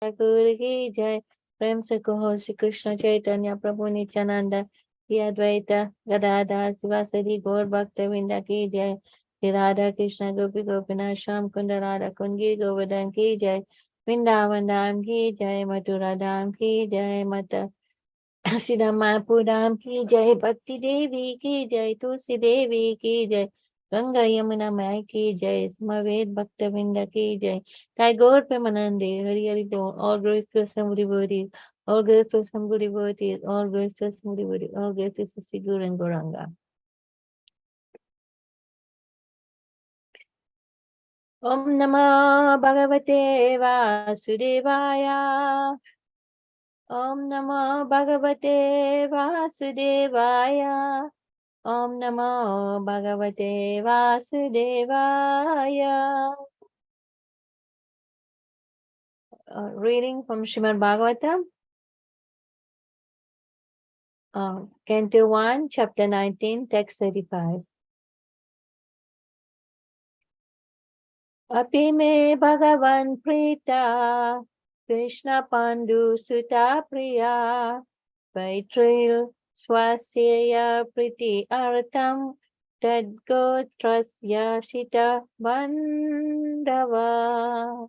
ठाकुर की जय। प्रेम से कहो श्री कृष्ण चैतन्य प्रभु नित्यानंद श्री अद्वैत गदाधर शिवासदि गौर भक्त वृंद की जय। श्री राधा कृष्ण गोपी गोपीनाथ श्याम कुंड राधा कुंजी गोवर्धन की जय। वृंदावन धाम की जय, मथुरा धाम की जय, मत श्री मायापुर धाम की जय, भक्ति देवी की जय, तुलसी देवी की जय, गंगा यमुना माई की जय, समवेत भक्त वृंद की जय। Tagore Premanande, Hari Hari Don, all glories to Sambuddhi Bodhi, all glories to Sambuddhi Bodhi, all glories to Sambuddhi Bodhi, all glories to Sigur and Goranga. Om Namah Bhagavate Vasudevaya. Om Namah Bhagavate Vasudevaya. Om Namah Bhagavate Vasudevaya. Reading from Srimad Bhagavatam. Canto 1, Chapter 19, Text 35. Api me Bhagavan Prita, Krishna Pandu Suta Priya, Paitril Swasya Priti Artam, Tadgotrasya Sita Bandava.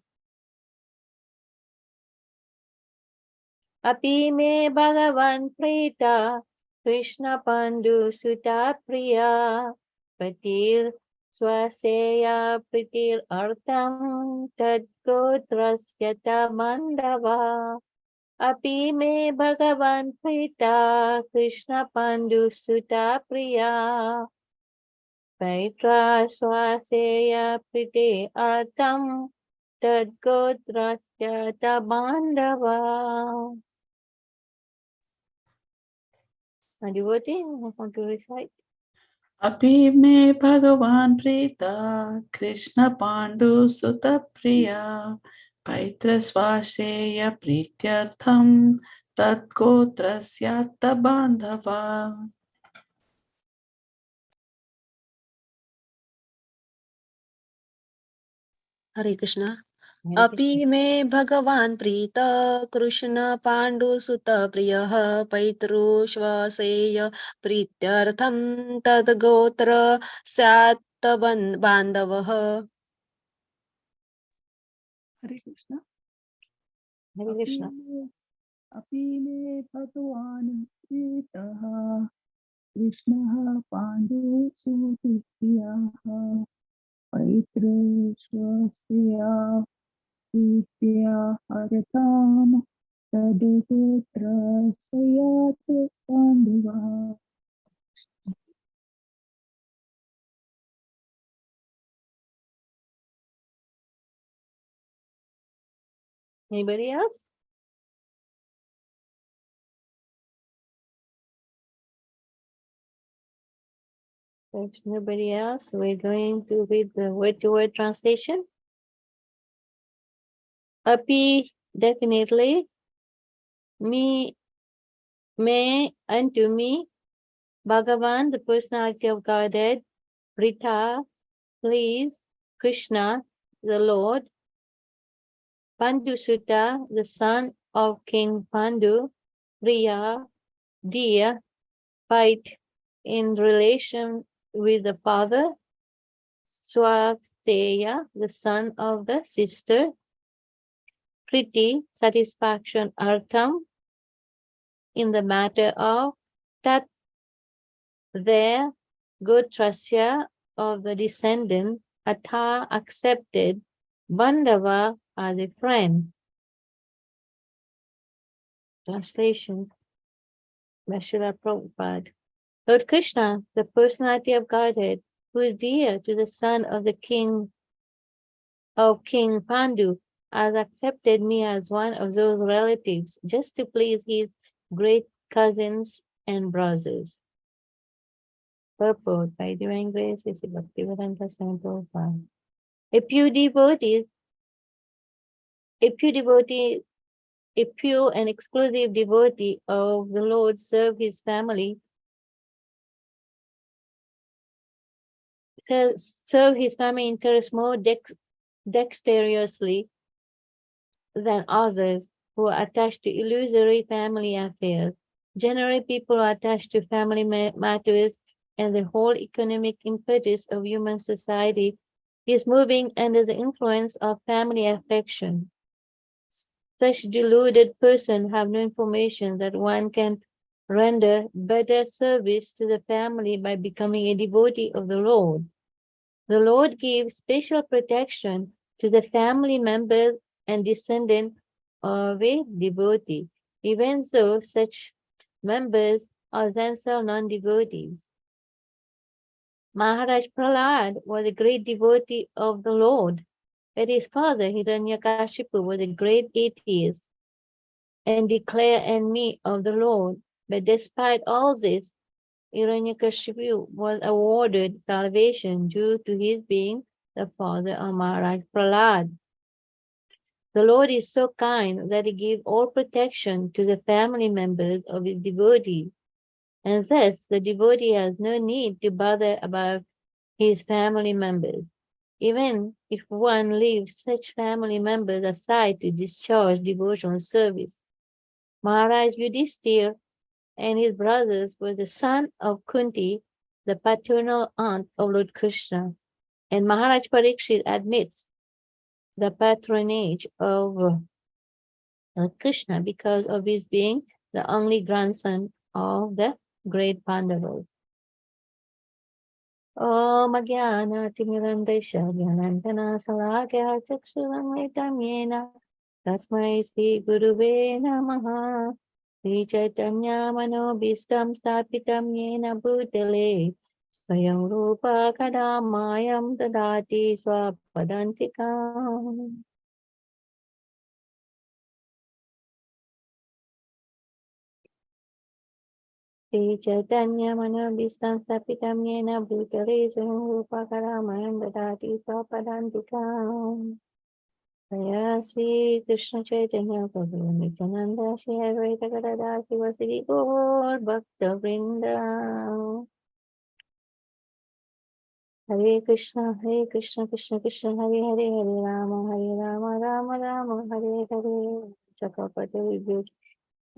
Api me Bhagavan Prita, Krishna Pandu Suta Priya, Patir Swasya Pritir Artam, Tadgotrasyata Mandava. Api me Bhagavan Prita, Krishna Pandu Suta Priya, Paitra Swasya Priti Artam, Tadgotrasyata Mandava. Devotee, who want to recite? Api me Bhagavan Prita, Krishna Pandu Suta Priya, Paitra Svaseya Prityartham, Tat Gotrasyata Bandhava. Hare Krishna. Api me Bhagavan Prita Krishna Pandu Sutta Priyaha Paitru Shvaseya Prityartham Tad Gotra Sat Bandavaha. Hare Krishna. Hare Krishna. Api me Bhagavan Pritaha Krishna Pandu Sutiyaha Paitra Swasya Vidya Haratam Tadagotra Sayat Bandhava. Anybody else? If nobody else, we're going to read the word-to-word translation. Api, definitely. Me, me, unto me. Bhagavan, the personality of Godhead. Rita, please. Krishna, the Lord. Pandu Sutta, the son of King Pandu. Priya, dear. Fight in relation with the father. Swasteya, the son of the sister. Priti, satisfaction. Artham, in the matter of. Tat, there. Gotrasya, of the descendant. Atha, accepted. Bandhava, as a friend. Translation by Srila Prabhupada. Lord Krishna, the personality of Godhead, who is dear to the son of the king of King Pandu, has accepted me as one of those relatives just to please his great cousins and brothers. Purport by Divine Grace is Bhaktivedanta Swami Prabhupada. A pure and exclusive devotee of the Lord serve his family, serve his family interests more dexterously than others who are attached to illusory family affairs. Generally, people are attached to family matters, and the whole economic impetus of human society is moving under the influence of family affection. Such deluded persons have no information that one can render better service to the family by becoming a devotee of the Lord. The Lord gives special protection to the family members and descendants of a devotee, even though such members are themselves non-devotees. Maharaj Prahlad was a great devotee of the Lord, but his father Hiranyakashipu was a great atheist and declared enemy of the Lord. But despite all this, Hiranyakashipu was awarded salvation due to his being the father of Maharaj Prahlad. The Lord is so kind that he gives all protection to the family members of his devotees, and thus the devotee has no need to bother about his family members. Even if one leaves such family members aside to discharge devotional service. Maharaj Yudhishthir and his brothers were the son of Kunti, the paternal aunt of Lord Krishna, and Maharaj Parikshit admits the patronage of Lord Krishna because of his being the only grandson of the great Pandavas. Om Ajnana-timirandesha Jnanandana Salakya Chakshuramitam Yena Tasmai Sri Guruve Namaha Sri Chaitanya Manobhistam Stapitam Yena Bhutale Swayam Rupa Kadamayam Dadati Swapadantikam. Sri Chaitanya Manobhistam Stapitam Yena Bhutale Swayam Rupa Kadamayam Dadati Swapadantikam. Jaya Sri Krishna Chaitanya Prabhu Nityananda Shri Advaita Gadadhar Sivasiri Gaur Bhakta Vrinda. Hare Krishna Krishna Krishna Hare Hare Hare Rama Rama Rama Hare Hare. Chakapati Vibhu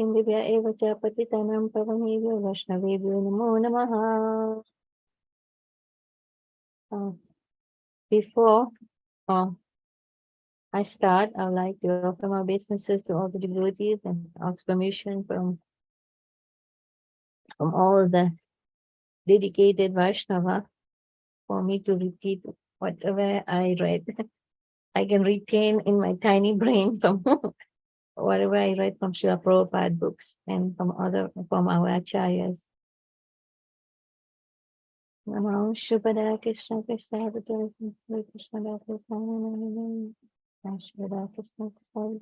Indivya Eva Chapati Tanam Pavanivya Vaishnavibhu Namo Namaha. Before I start, I would like to offer my obeisances to all the devotees and ask permission from all the dedicated Vaishnava for me to repeat whatever I read. I can retain in my tiny brain from whatever I read from Srila Prabhupada books and from our acharyas. Namo Shubhada Krishna Krishna Krishna Krishna Krishna Shubhada Krishna Krishna Krishna Krishna.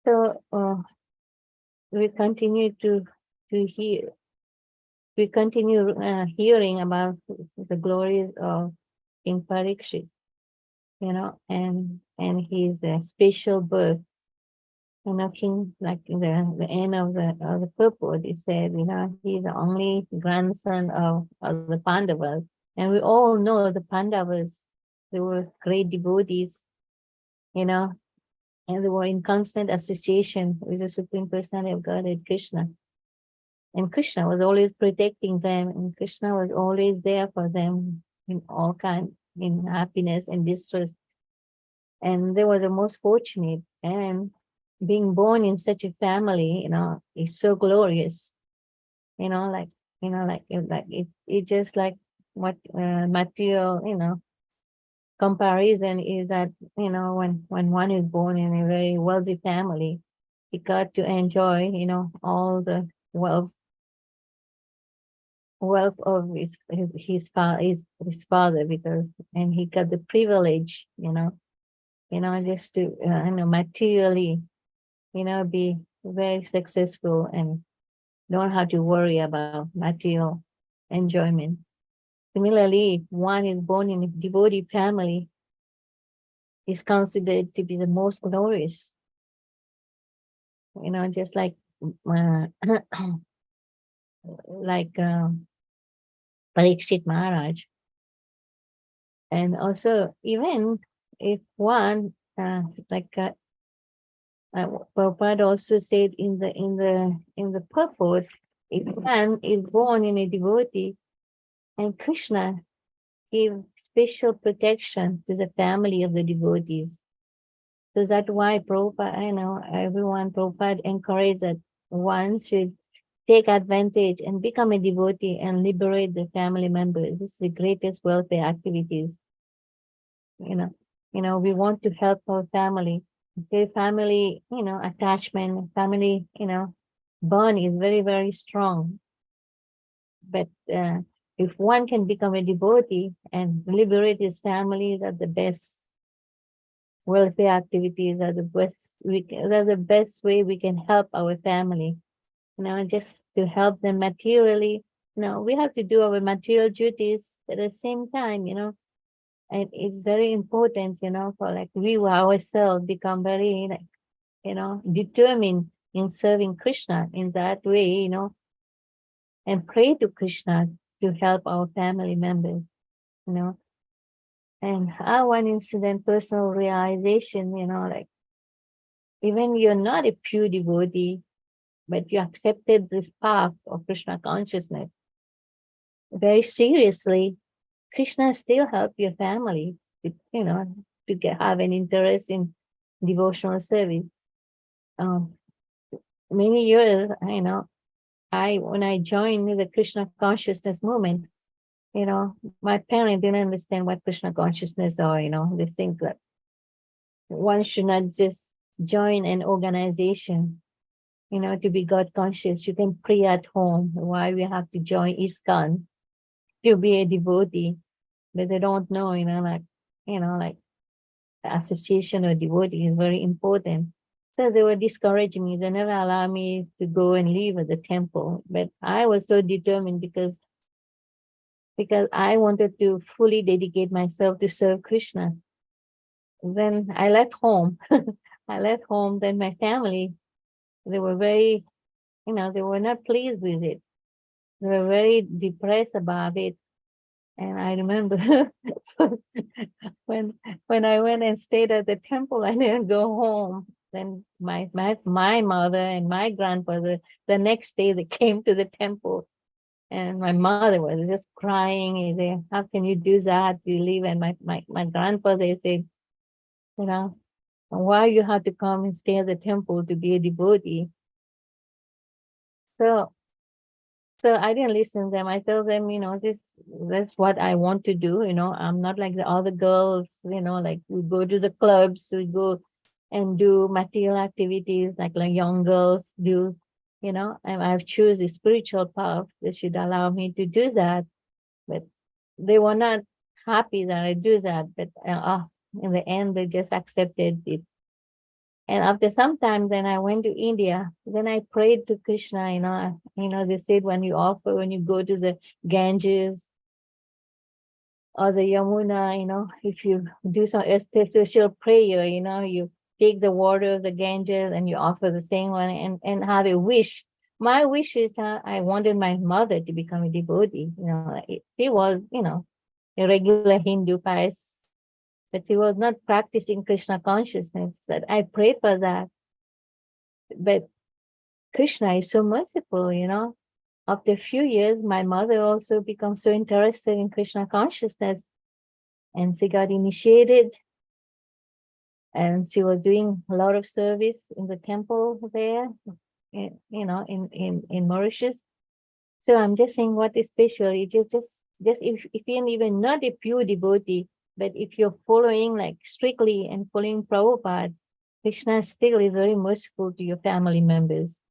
So we continue to hear. We continue hearing about the glories of King Parikshit, and his special birth. King, like the end of the purport, it said, he's the only grandson of the Pandavas, and we all know the Pandavas. They were great devotees, and they were in constant association with the Supreme Personality of Godhead, Krishna. And Krishna was always protecting them, and Krishna was always there for them in all kinds, in happiness and distress. And they were the most fortunate. And being born in such a family, is so glorious. It just like what material, comparison is that, when one is born in a very wealthy family, he got to enjoy, all the wealth of his father, because, and he got the privilege, just to materially, be very successful and don't have to worry about material enjoyment. Similarly, if one is born in a devotee family, is considered to be the most glorious. Just like like Parikshit Maharaj. And also, even if one, like Prabhupada also said in the purport, if one is born in a devotee, and Krishna gave special protection to the family of the devotees. So that's why Prabhupada, Prabhupada encouraged that one should take advantage and become a devotee and liberate the family members. This is the greatest welfare activities. We want to help our family. The family, attachment, family, bond is very, very strong. But if one can become a devotee and liberate his family, that's the best welfare activities are the best way we can help our family. Just to help them materially. We have to do our material duties at the same time, and it's very important, for like we ourselves become very determined in serving Krishna in that way, and pray to Krishna to help our family members, you know. And one incident, personal realization, like even you're not a pure devotee, but you accepted this path of Krishna consciousness very seriously, Krishna still help your family, have an interest in devotional service. Um, Many years, when I joined the Krishna consciousness movement, my parents didn't understand what Krishna consciousness are, they think that one should not just join an organization, to be God conscious. You can pray at home. Why we have to join ISKCON to be a devotee? But they don't know, like the association of devotee is very important. So they were discouraging me. They never allowed me to go and live at the temple. But I was so determined because I wanted to fully dedicate myself to serve Krishna. Then I left home. Then my family, they were very, they were not pleased with it. They were very depressed about it. And I remember when I went and stayed at the temple, I didn't go home. Then my mother and my grandfather, the next day they came to the temple, and my mother was just crying. He said, "How can you do that? You leave." And my grandfather said, "Why you have to come and stay at the temple to be a devotee?" So I didn't listen to them. I told them, that's what I want to do. I'm not like the other girls, like we go to the clubs, we go and do material activities like young girls do, and I've chosen a spiritual path that should allow me to do that. But they were not happy that I do that. But in the end, they just accepted it. And after some time, then I went to India. Then I prayed to Krishna. They said when you go to the Ganges or the Yamuna, if you do some special prayer, you take the water of the Ganges and you offer the same one and have a wish. My wish is that I wanted my mother to become a devotee. She was, a regular Hindu pious, but she was not practicing Krishna consciousness. That I prayed for that. But Krishna is so merciful, After a few years, my mother also became so interested in Krishna consciousness, and she got initiated, and she was doing a lot of service in the temple there, in Mauritius. So I'm just saying what is special. It just if you're even not a pure devotee, but if you're following like strictly and following Prabhupada, Krishna still is very merciful to your family members.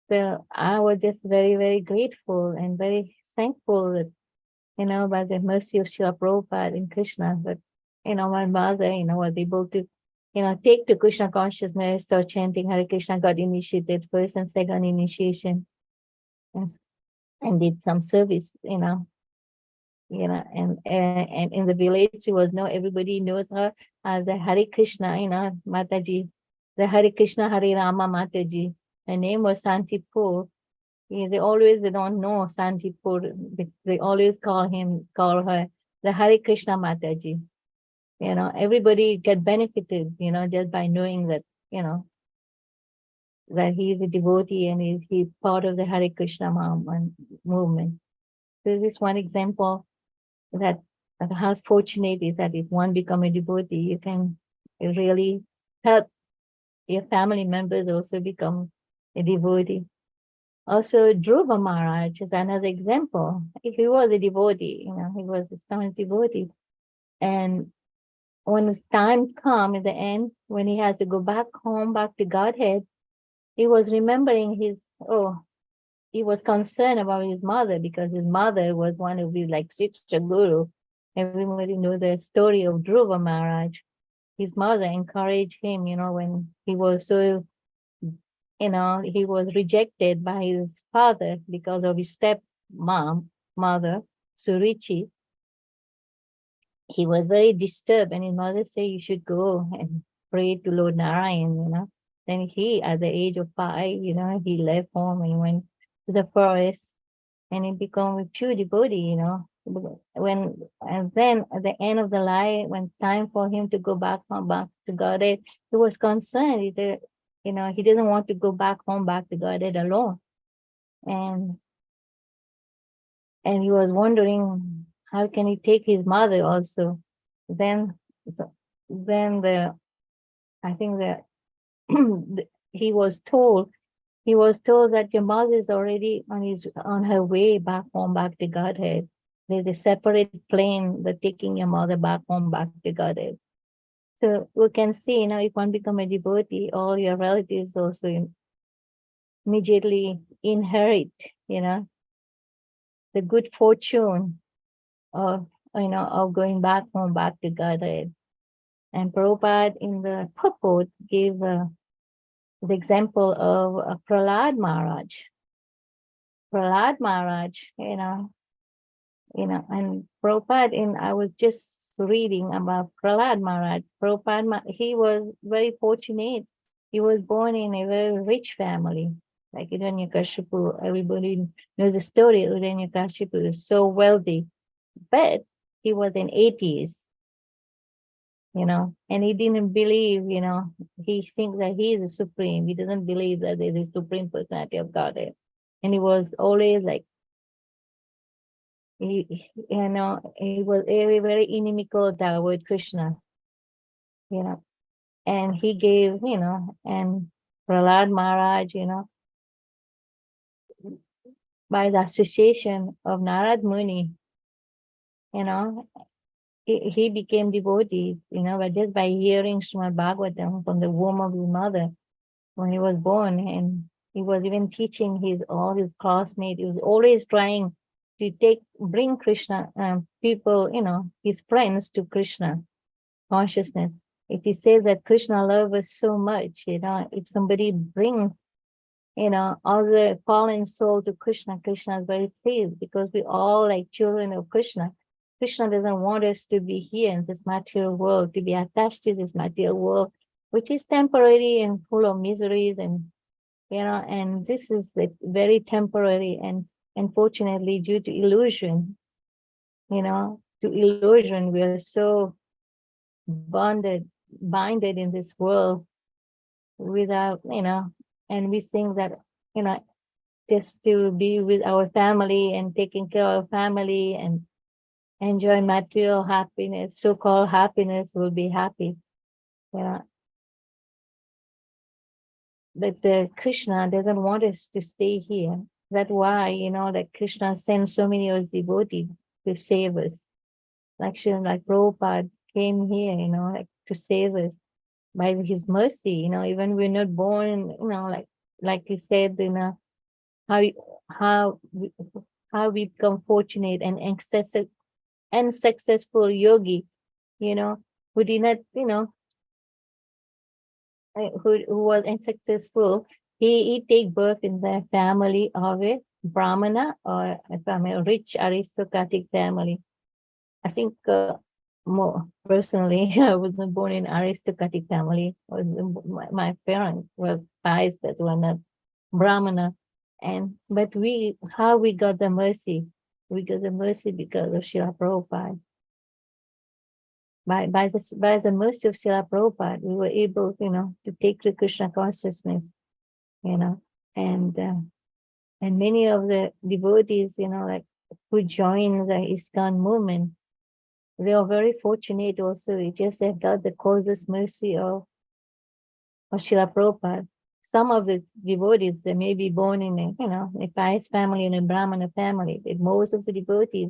So I was just very, very grateful and very thankful that, by the mercy of Srila Prabhupada and Krishna, that, my mother, was able to, take to Krishna consciousness, so chanting Hare Krishna, got initiated first and second initiation, and did some service, and in the village, she was everybody knows her as the Hare Krishna, Mataji, the Hare Krishna, Hare Rama Mataji. Her name was Santi Kaur, they always, they don't know Santipur. They always call her the Hare Krishna Mataji. You know, everybody get benefited, you know, just by knowing that, you know, that he is a devotee and he's part of the Hare Krishna movement. So this is one example that how fortunate is that if one become a devotee, you can really help your family members also become a devotee. Also, Dhruva Maharaj is another example. If he was a devotee, you know, he was a staunch devotee. And when time come at the end, when he has to go back home, back to Godhead, he was remembering he was concerned about his mother because his mother was one of his like Siksha Guru. Everybody knows the story of Dhruva Maharaj. His mother encouraged him, you know, when he was so, you know, he was rejected by his father because of his mother, Surichi. He was very disturbed, and his mother said, you should go and pray to Lord Narayan, you know. Then he, at the age of 5, you know, he left home and went to the forest and he became a pure devotee, you know. And then at the end of the life, when time for him to go back home, back to Godhead, he was concerned. You know, he didn't want to go back home, back to Godhead alone. And he was wondering how can he take his mother also. Then I think that he was told that your mother is already on her way back home, back to Godhead. There's a separate plane that taking your mother back home, back to Godhead. So we can see, you know, if one become a devotee, all your relatives also immediately inherit, you know, the good fortune of, you know, of going back home, back to Godhead. And Prabhupada in the purport gave the example of Prahlad Maharaj. Prahlad Maharaj, and Prabhupada, I was just reading about Prahlad Maharaj. He was very fortunate. He was born in a very rich family, like Hiranyakashipu. Everybody knows the story. Hiranyakashipu is so wealthy, but he was an atheist, you know, and he didn't believe, you know, he thinks that he is the supreme. He doesn't believe that there is a supreme personality of Godhead. And he was always like, he was very, very inimical toward Krishna, you know, and he gave, you know, and Prahlad Maharaj, you know, by the association of Narad Muni, you know, he became devotee, you know, but just by hearing Srimad Bhagavatam from the womb of his mother when he was born, and he was even teaching all his classmates. He was always trying to bring Krishna people, you know, his friends to Krishna consciousness. It is said that Krishna loves us so much, you know, if somebody brings, you know, all the fallen soul to Krishna, Krishna is very pleased because we all like children of Krishna. Krishna doesn't want us to be here in this material world, to be attached to this material world, which is temporary and full of miseries, and you know, and this is like very temporary, and unfortunately due to illusion, you know, we are so binded in this world without, you know, and we think that, you know, just to be with our family and taking care of family and enjoy material happiness, so-called happiness, will be happy, you know. But the Krishna doesn't want us to stay here. That's why, you know, that Krishna sends so many of his devotees to save us. Like Prabhupada came here, you know, like to save us by his mercy, you know, even we're not born, you know, like he said, you know, how we become fortunate and successful yogi, you know, who did not, you know, who was unsuccessful. He take birth in the family of a Brahmana or a rich aristocratic family. I think more personally, I was not born in aristocratic family. My parents were pious, but were not Brahmana. But how we got the mercy? We got the mercy because of Srila Prabhupada. By the mercy of Srila Prabhupada, we were able, to take the Krishna consciousness, and many of the devotees, like who joined the ISKCON movement, they are very fortunate also. It just have got the causeless mercy of Srila Prabhupada. Some of the devotees, they may be born in a pious family, in a Brahmana family, but most of the devotees,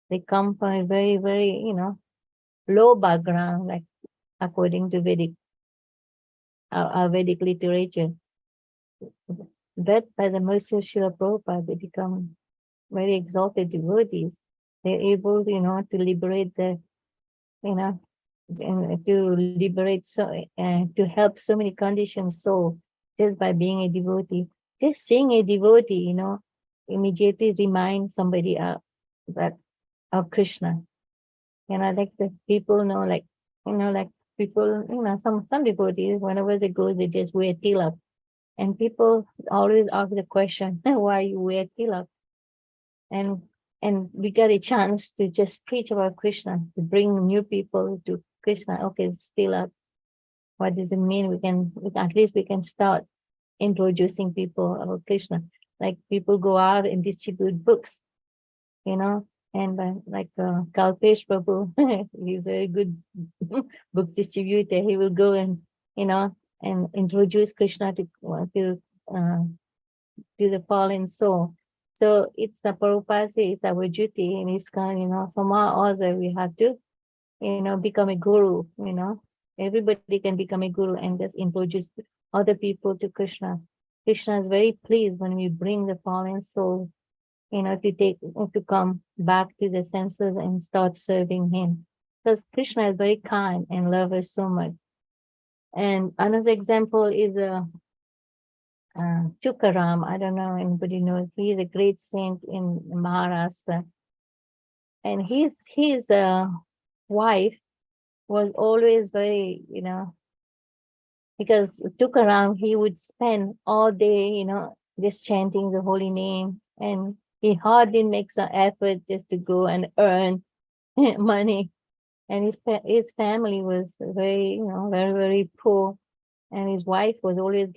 they come from a very, very, low background, like according to our Vedic literature. But by the mercy of Srila Prabhupada, they become very exalted devotees. They're able, to liberate and to liberate to help so many conditioned souls just by being a devotee. Just seeing a devotee, immediately remind somebody that of Krishna. Like the people know, like people, some devotees, whenever they go, they just wear tilak. And people always ask the question, why you wear tilak? And we got a chance to just preach about Krishna, to bring new people to Krishna. Okay, tilak. What does it mean? At least we can start introducing people about Krishna. Like people go out and distribute books, and like Kalpesh Prabhu, he's a good book distributor. He will go and introduce Krishna to the fallen soul. So it's a Prabhupada, it's our duty in ISKCON, somehow or other we have to, become a guru, everybody can become a guru and just introduce other people to Krishna. Krishna is very pleased when we bring the fallen soul, to come back to the senses and start serving him. Because Krishna is very kind and loves us so much. And another example is Tukaram. I don't know if anybody knows. He is a great saint in Maharashtra. And his wife was always very, because Tukaram, he would spend all day, just chanting the holy name. And he hardly makes an effort just to go and earn money. And his family was very, very, very poor. And his wife was always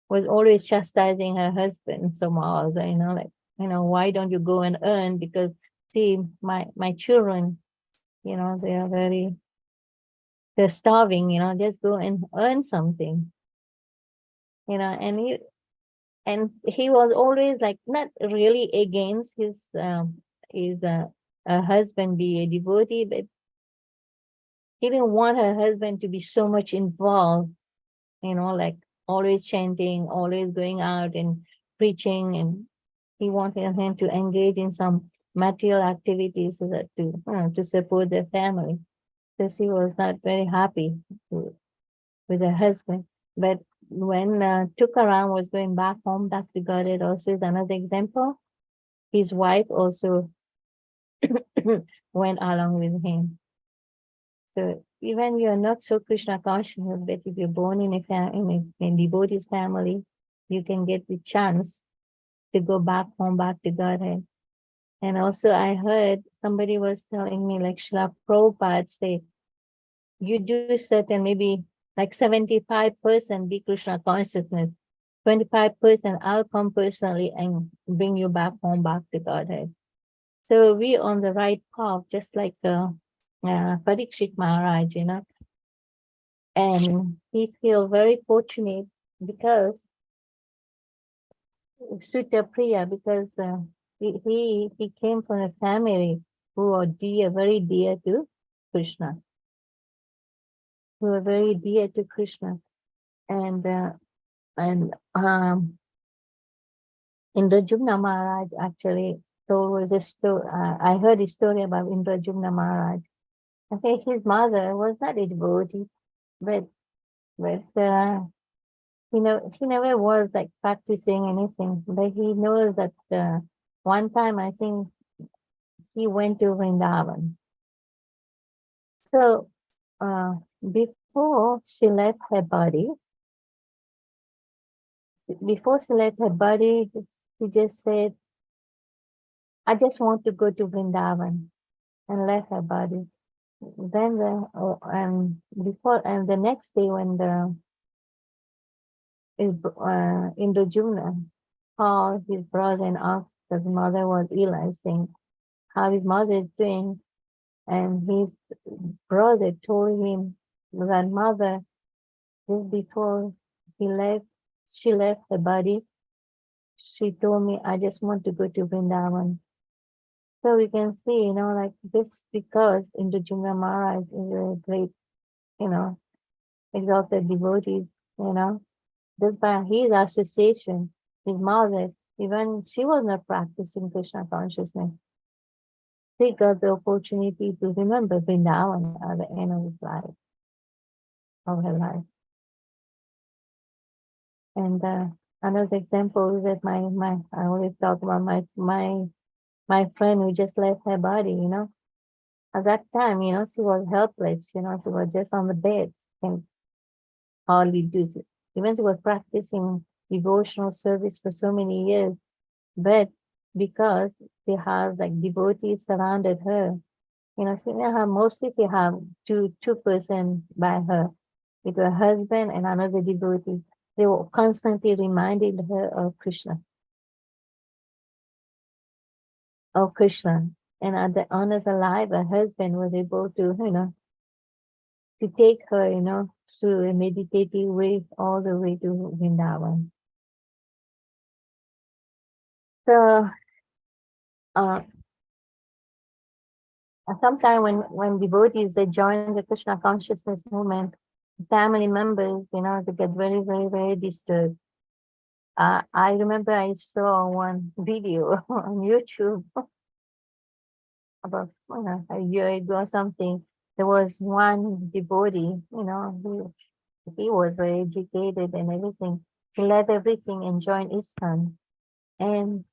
was always chastising her husband somehow, like, why don't you go and earn? Because see, my children, they're starving, just go and earn something, and he was always like not really against his husband be a devotee, but he didn't want her husband to be so much involved, like always chanting, always going out and preaching, and he wanted him to engage in some material activities so that to support their family. Because he was not very happy with her husband. But when Tukaram was going back home, back to Godhead also is another example. His wife also went along with him. So even you're not so Krishna conscious, but if you're born in a devotee's family, you can get the chance to go back home, back to Godhead. And also I heard somebody was telling me, like Srila Prabhupada say, you do certain maybe like 75% be Krishna consciousness, 25% I'll come personally and bring you back home, back to Godhead. So we on the right path, just like Parikshit Maharaj, and he feel very fortunate because Sutta Priya, because he came from a family who are very dear to Krishna, who are very dear to Krishna, and Indrajumna Maharaj actually told us a story. I heard a story about Indrajumna Maharaj. I think his mother was not a devotee, but he never was like practicing anything. But he knows that one time I think he went to Vrindavan. So before she left her body, before she left her body, she just said, I just want to go to Vrindavan, and left her body. Then the next day when Indrajumna called his brother and asked that his mother was ill, and saying how his mother is doing, and his brother told him that mother, just before she left the body, she told me, I just want to go to Vrindavan. So we can see, like this, because Indrajumna Maharaj is a great, exalted devotees, just by his association, his mother, even she was not practicing Krishna consciousness, she got the opportunity to remember Vrindavan at the end of his life, of her life. And another example is that I always talk about my friend who just left her body, At that time, she was helpless, she was just on the bed and hardly do it. Even she was practicing devotional service for so many years, but because she has like devotees surrounded her, mostly she have two person by her, with her husband and another devotee. They were constantly reminding her of Krishna. And at the honors alive, her husband was able to take her, through a meditative way all the way to Vrindavan. So sometimes when devotees they join the Krishna consciousness movement, family members, they get very, very, very disturbed. I remember I saw one video on YouTube about a year ago or something. There was one devotee, he was very educated and everything. He left everything and joined ISKCON. And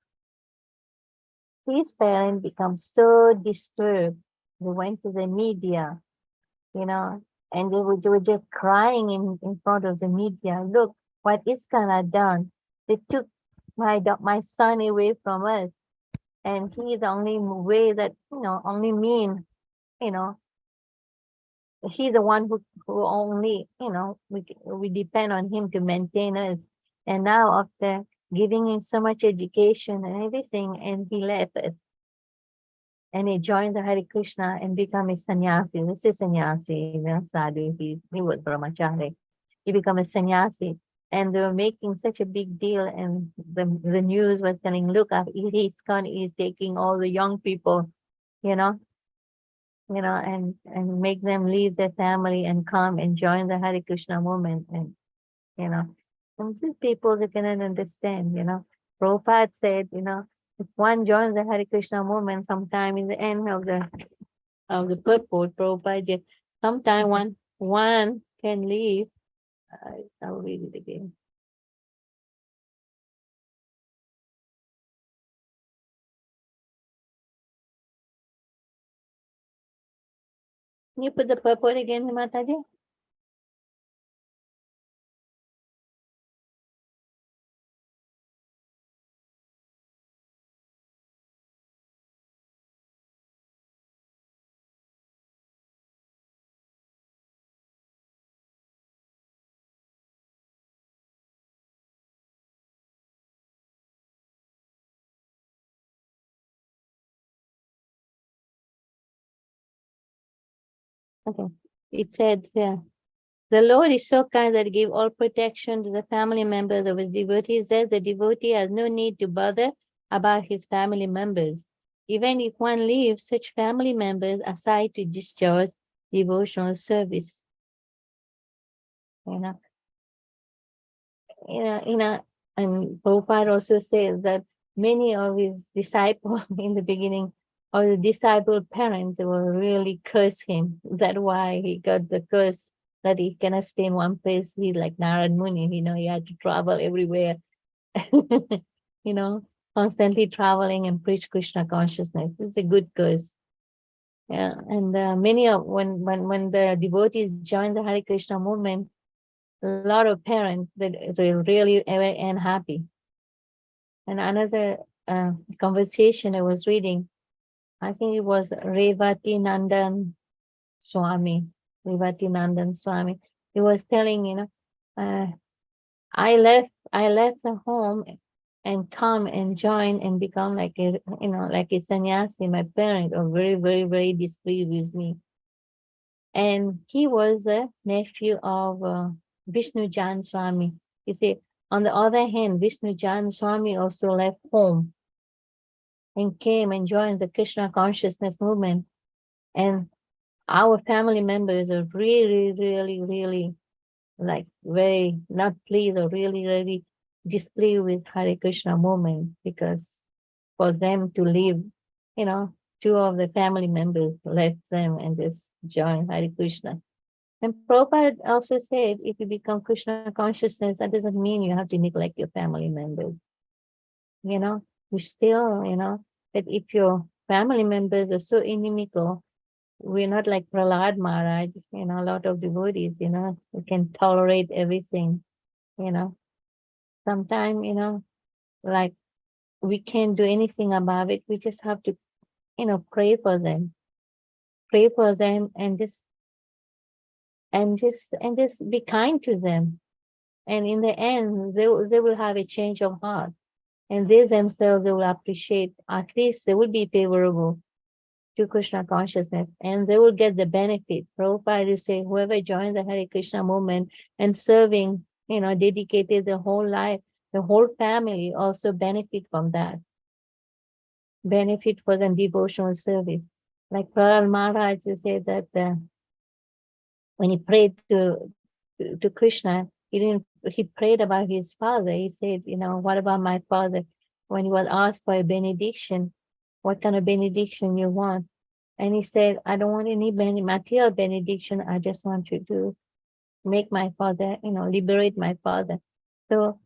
his parents become so disturbed. They went to the media, and they were just crying in front of the media. Look what ISKCON had done. They took my son away from us. And he's the only way that, only mean, he's the one who only, we depend on him to maintain us. And now after giving him so much education and everything, and he left us. And he joined the Hare Krishna and become a sannyasi. This is sannyasi, sadhu. He was brahmachari. He became a sannyasi. And they were making such a big deal. And the news was telling, look, ISKCON is taking all the young people, and make them leave their family and come and join the Hare Krishna movement. And, and these people, they cannot understand, Prabhupada said, if one joins the Hare Krishna movement, sometime in the end of the purport, Prabhupada said, sometime one can leave. I'll read it again. Can you put the purport again, Mataji? Okay. It said, yeah. The Lord is so kind that he gave all protection to the family members of his devotees. Thus, the devotee has no need to bother about his family members. Even if one leaves such family members aside to discharge devotional service. And Prabhupada also says that many of his disciples in the beginning, or the disciple parents, will really curse him. That's why he got the curse that he cannot stay in one place. He's like Narad Muni, he had to travel everywhere, constantly traveling and preach Krishna consciousness. It's a good curse. Yeah, and many of when the devotees join the Hare Krishna movement, lot of parents that they're really very unhappy. And another conversation I was reading, I think it was Revati Nandan Swami. Revati Nandan Swami. He was telling, uh, I left the home and come and join and become like a, like a sannyasi. My parents are very, very, very displeased with me. And he was a nephew of Vishnu Jan Swami. You see, on the other hand, Vishnu Jan Swami also left home and came and joined the Krishna consciousness movement. And our family members are really, really, really like very not pleased or really, really displeased with Hare Krishna movement, because for them to leave, two of the family members left them and just joined Hare Krishna. And Prabhupada also said, if you become Krishna consciousness, that doesn't mean you have to neglect your family members. You still, that if your family members are so inimical, we're not like Prahlad Maharaj, a lot of devotees, we can tolerate everything, you know. Sometimes, like we can't do anything about it. We just have to, pray for them and just be kind to them. And in the end, they will have a change of heart. And they themselves, they will appreciate, at least they will be favorable to Krishna consciousness, and they will get the benefit. Prabhupada is saying, whoever joins the Hare Krishna movement and serving, dedicated the whole life, the whole family also benefit from that. Benefit for the devotional service. Like Prahlad Maharaj said that when he prayed to Krishna, he prayed about his father. He said, what about my father? When he was asked for a benediction, what kind of benediction you want? And he said, I don't want any material benediction. I just want you to make my father, liberate my father. So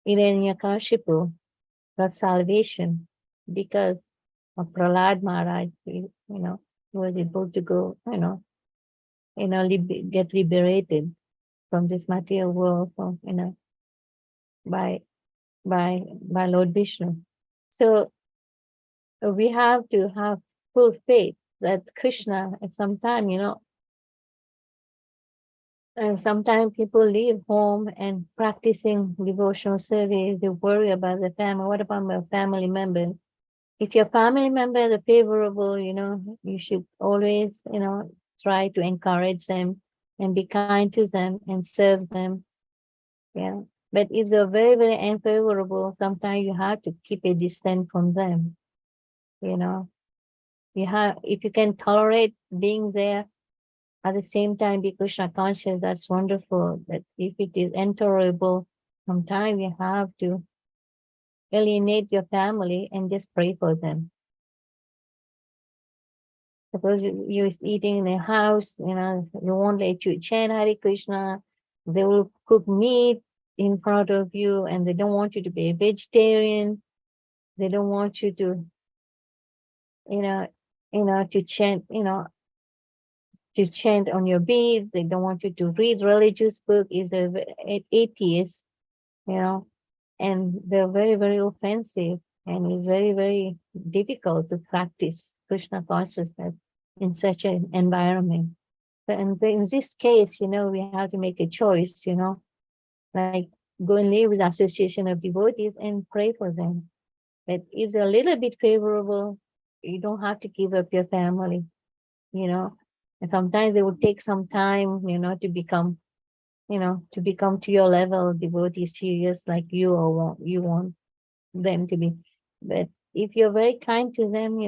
Hiranyakashipu got salvation because of Prahlad Maharaj. He was able to go, get liberated from this material world, from, by by Lord Vishnu. So we have to have full faith that Krishna at some time, and sometimes people leave home and practicing devotional service, they worry about the family. What about my family members? If your family members are favorable, you should always, try to encourage them and be kind to them and serve them. Yeah. But if they're very, very unfavorable, sometimes you have to keep a distance from them. If you can tolerate being there, at the same time be Krishna conscious, that's wonderful. But if it is intolerable, sometimes you have to alienate your family and just pray for them. Suppose you're eating in a house, they won't let you chant Hare Krishna. They will cook meat in front of you, and they don't want you to be a vegetarian. They don't want you to, to chant, to chant on your beads. They don't want you to read religious book. Is an atheist, and they're very, very offensive, and it's very, very difficult to practice Krishna consciousness in such an environment. And in this case, we have to make a choice, like go and live with association of devotees and pray for them. But if they're a little bit favorable, you don't have to give up your family, and sometimes it will take some time, to become, to your level devotee serious like you, or you want them to be. But if you're very kind to them,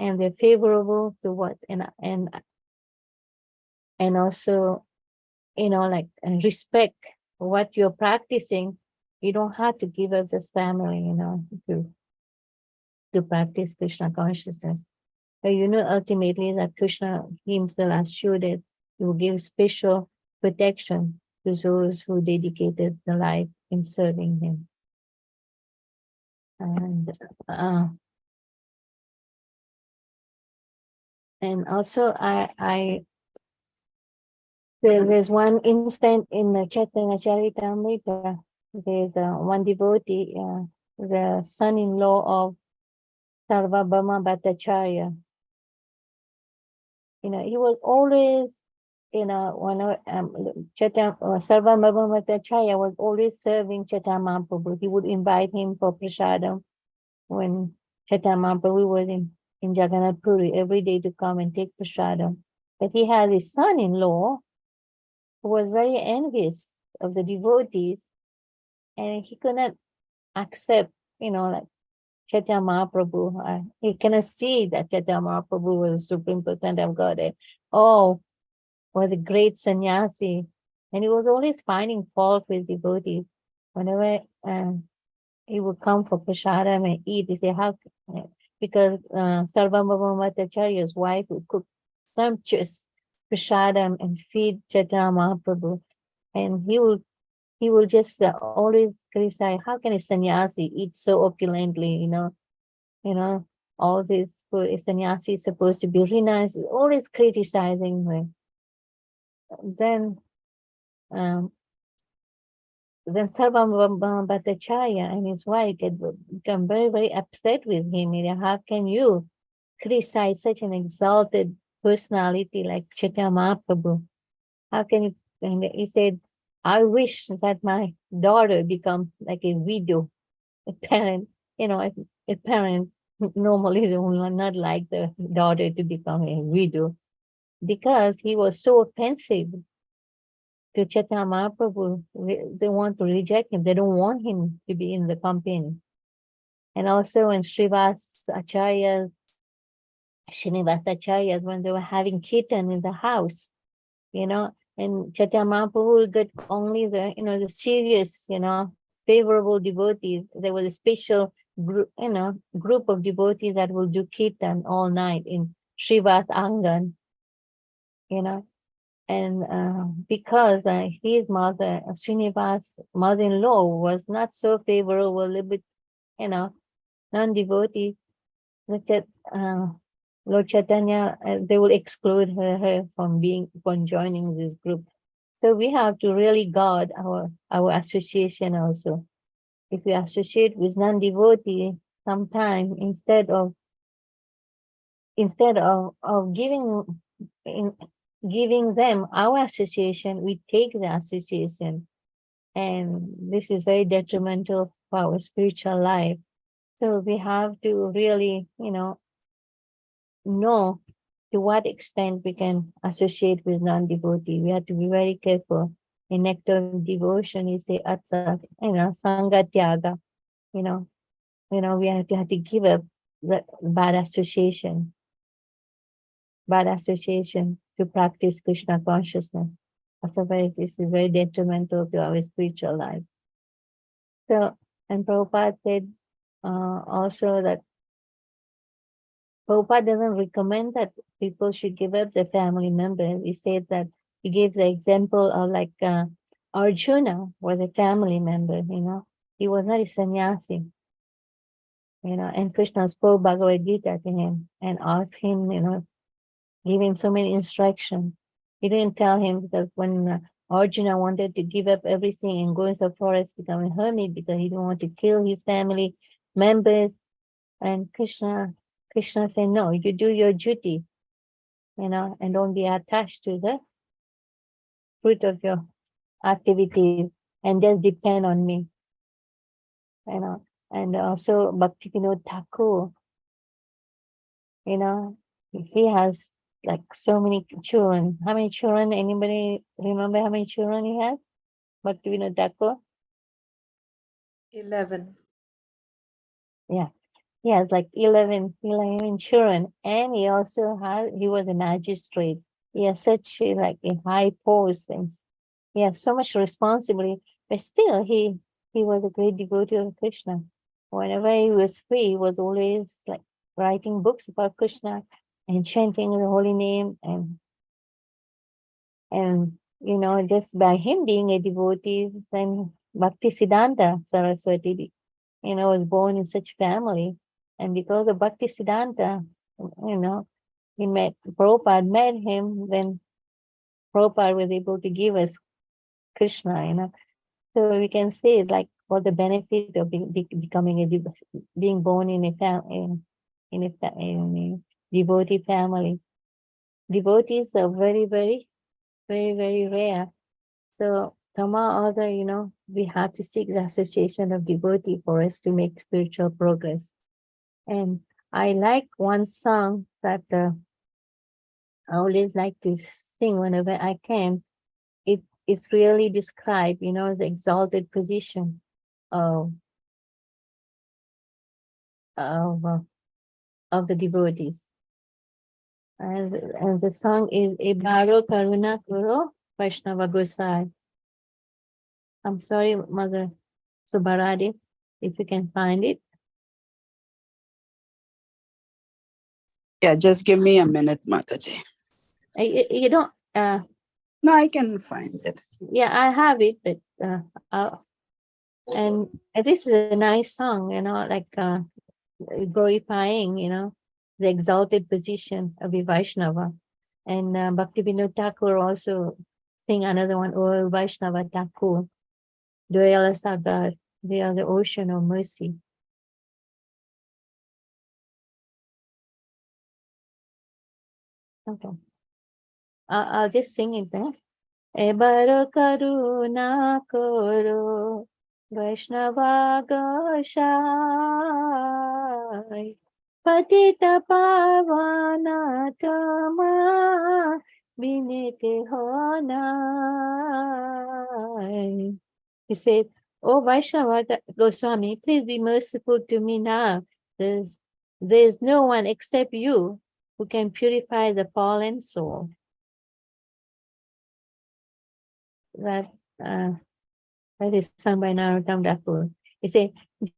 and they're favorable to what, and also, like respect what you're practicing, you don't have to give up this family, to practice Krishna consciousness. But ultimately that Krishna himself assured that he will give special protection to those who dedicated their life in serving him. And also I There's one instant in the Chaitanya Charitamrita. There's one devotee, the son-in-law of Sarvabhauma Bhattacharya. He was always, one of Sarvabhauma Bhattacharya was always serving Chaitanya Mahaprabhu. He would invite him for prasadam when Chaitanya Mahaprabhu was in Jagannath Puri every day to come and take prasadam. But he had his son-in-law who was very envious of the devotees, and he could not accept, like Chaitanya Mahaprabhu. He cannot see that Chaitanya Mahaprabhu was the Supreme Person of Godhead. Oh, was a great sannyasi. And he was always finding fault with devotees. Whenever he would come for prasadam and eat, he say, how? Because Sarvabhauma Bhattacharya's wife would cook sumptuous prasadam and feed Chaitanya Mahaprabhu. And he will just always criticize, how can a sannyasi eat so opulently, all this food, a sannyasi is supposed to be really nice, always criticizing her. Then Sarvabhauma Bhattacharya and his wife become very, very upset with him. How can you criticize such an exalted personality like Chaitanya Mahaprabhu? How can you? And he said, I wish that my daughter become like a widow. A parent, a parent normally they will not like the daughter to become a widow, because he was so offensive to Chaitanya Mahaprabhu. They want to reject him. They don't want him to be in the company. And also when Srinivas Acharyas, when they were having kirtan in the house, and Chaitanya Mahaprabhu will get only the serious, favorable devotees. There was a special group of devotees that will do kirtan all night in Srivas Angan, and because his mother, Srinivas' mother-in-law, was not so favorable, a little bit, non-devotee, Lord Chaitanya, they will exclude her from joining this group. So we have to really guard our association also. If we associate with non-devotee, sometime instead of giving them our association, we take the association, and this is very detrimental for our spiritual life. So we have to really, know to what extent we can associate with non-devotee. We have to be very careful. In Nectar of Devotion, you say atsa, sangha tyaga, we have to give up bad association to practice Krishna consciousness. Otherwise, this is very detrimental to our spiritual life. So, and Prabhupada said also that Prabhupada doesn't recommend that people should give up their family members. He said that he gives the example of like Arjuna was a family member, he was not a sannyasi, and Krishna spoke Bhagavad Gita to him and asked him, give him so many instructions. He didn't tell him, because when Arjuna wanted to give up everything and go into the forest, become a hermit because he didn't want to kill his family members, and Krishna said, no, you do your duty, and don't be attached to the fruit of your activities, and just depend on me, and also Bhaktivinoda Thakur, he has like so many children. How many children? Anybody remember how many children he has? Bhaktivinoda Thakur? 11. Yeah. He has like 11 children. And he was a magistrate. He has such a high post, and he has so much responsibility. But still, he was a great devotee of Krishna. Whenever he was free, he was always like writing books about Krishna and chanting the holy name, and just by him being a devotee, then Bhakti Siddhanta Saraswati, was born in such family. And because of Bhakti Siddhanta, Prabhupada met him, then Prabhupada was able to give us Krishna, you know. So we can say like for the benefit of becoming being born in a devotee family. Devotees are very, very, very, very rare. So somehow or other, you know, we have to seek the association of devotee for us to make spiritual progress. And I like one song that I always like to sing whenever I can. It is really described, you know, the exalted position of of, uh, of the devotees. And the song is Ebaro Karuna Kuro Vaishnava Gosai. I'm sorry, Mother Subaradi, if you can find it. Yeah, just give me a minute, Mataji. You don't, No, I can find it. yeah, I have it, but, and this is a nice song, you know, like, glorifying, you know, the exalted position of the Vaishnava. And Bhaktivinoda Thakur also sing another one, O Vaishnava Thakur, Doyala Sagar, they are the ocean of mercy. Okay. I'll just sing it there. Ebaro karuna koro Vaishnava Goshai Patita Pavana Tama Binete Honai. He said, Oh Vaishnava Goswami, please be merciful to me now. There's no one except you who can purify the fallen soul. That is sung by Narottam Thakur. He said,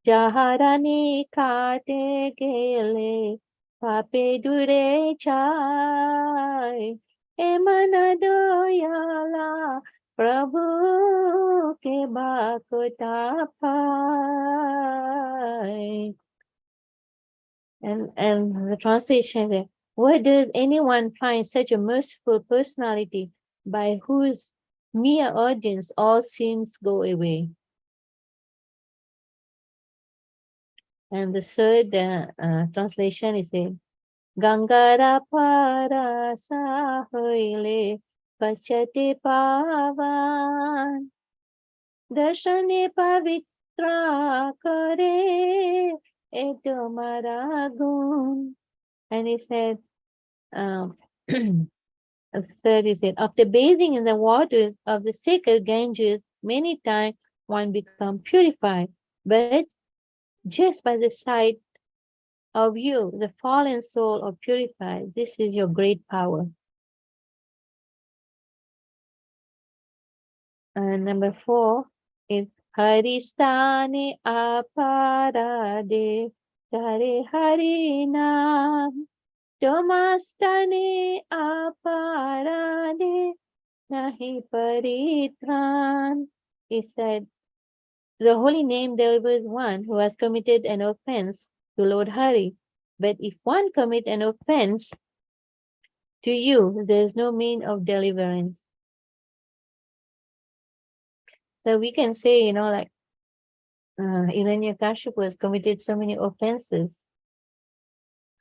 Jaharani kate gele, pape dure chai, emana doyala, Prabhu ke bakota pai. And the translation is, where does anyone find such a merciful personality by whose mere audience all sins go away? And the third translation is Gangara para sahoile pasyate pavan darshane pavitra kare eto maragun. And he said, the third is it, after bathing in the waters of the sacred Ganges, many times one becomes purified. But just by the sight of you, the fallen soul are purified. This is your great power. And number 4 is Haristani aparade Hare Harinam Tomastani aparade Nahi paritran. He said, the holy name delivers one who has committed an offense to Lord Hari. But if one commit an offense to you, there is no mean of deliverance. So we can say, you know, like Hiranyakashipu has committed so many offenses.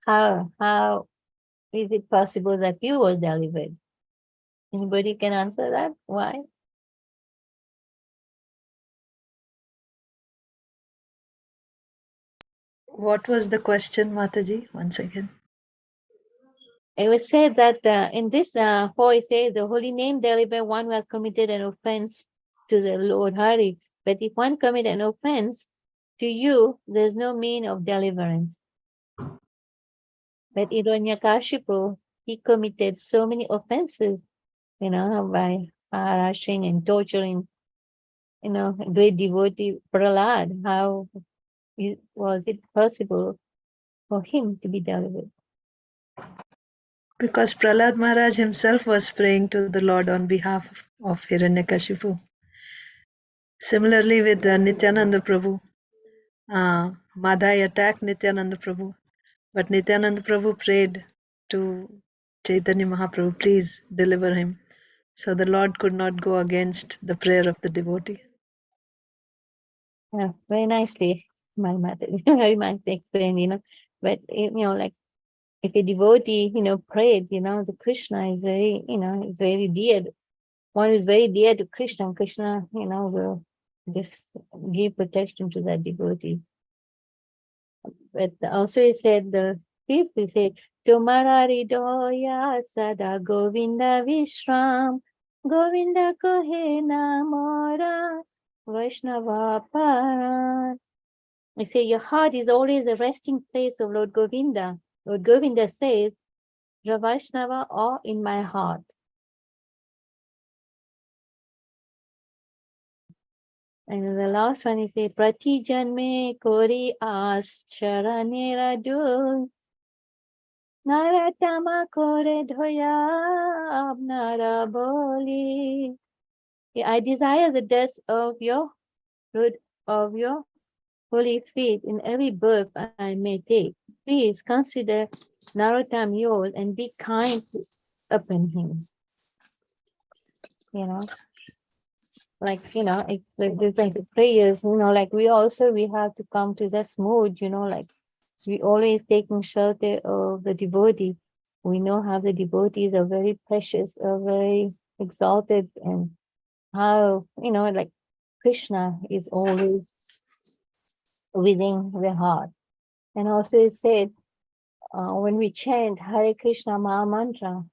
How is it possible that you were delivered? Anybody can answer that? Why? What was the question, Mataji? Once again. It was said that in this 4, it says the holy name deliver one who has committed an offense to the Lord Hari. But if one commit an offense to you, there's no mean of deliverance. But Hiranyakashipu, he committed so many offenses, you know, by harassing and torturing, you know, great devotee Prahlad. How was it possible for him to be delivered? Because Prahlad Maharaj himself was praying to the Lord on behalf of Hiranyakashipu. Similarly with Nityananda Prabhu, Madhai attacked Nityananda Prabhu, but Nityananda Prabhu prayed to Chaitanya Mahaprabhu, please deliver him. So the Lord could not go against the prayer of the devotee. Yeah, very nicely, my mother, very nicely explained, but, like, if a devotee, prayed, the Krishna is very, is very dear. One who's very dear to Krishna. Krishna, will just give protection to that devotee. But also he said, the fifth, he said, Tumara Ridoya Sada Govinda Vishram, Govinda Kohe Namora, Vaishnava Paran. I say, your heart is always a resting place of Lord Govinda. Lord Govinda says, Vaishnava are in my heart. And the last one is a Prati Janme Kori As Charanera Do Naratama Kore Dhoya Abnara Boli. I desire the death of your holy feet in every birth I may take. Please consider Narottam yours and be kind upon him. Like, it's like the prayers, like we have to come to this mood, like we always taking shelter of the devotees. We know how the devotees are very precious, are very exalted, and how, like Krishna is always within the heart. And also it said, when we chant Hare Krishna Maha Mantra,